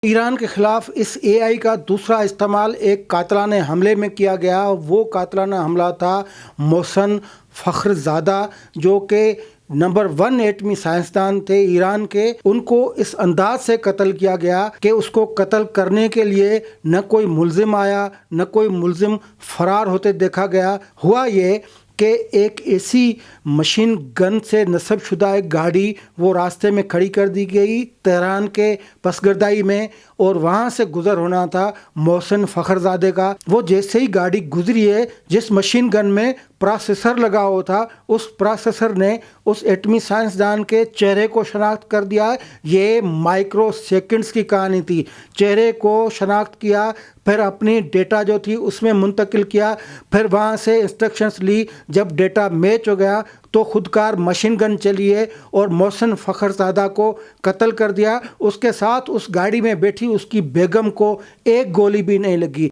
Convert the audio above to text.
ایران کے خلاف اس اے آئی کا دوسرا استعمال ایک قاتلانہ حملے میں کیا گیا۔ وہ قاتلانہ حملہ تھا محسن فخرزادہ، جو کہ نمبر 1 ایٹمی سائنسدان تھے ایران کے۔ ان کو اس انداز سے قتل کیا گیا کہ اس کو قتل کرنے کے لیے نہ کوئی ملزم آیا، نہ کوئی ملزم فرار ہوتے دیکھا گیا۔ ہوا یہ کہ ایک ایسی مشین گن سے نصب شدہ ایک گاڑی وہ راستے میں کھڑی کر دی گئی تہران کے پسگردائی میں، اور وہاں سے گزر ہونا تھا محسن فخرزادے کا۔ وہ جیسے ہی گاڑی گزری ہے، جس مشین گن میں پروسیسر لگا ہوا تھا، اس پروسیسر نے اس ایٹمی سائنسدان کے چہرے کو شناخت کر دیا۔ یہ مائکرو سیکنڈز کی کہانی تھی۔ چہرے کو شناخت کیا، پھر اپنی ڈیٹا جو تھی اس میں منتقل کیا، پھر وہاں سے انسٹرکشنز لی۔ جب ڈیٹا میچ ہو گیا تو خودکار مشین گن چلی ہے اور محسن فخرزادہ کو قتل کر دیا۔ اس کے ساتھ اس گاڑی میں بیٹھی اس کی بیگم کو ایک گولی بھی نہیں لگی۔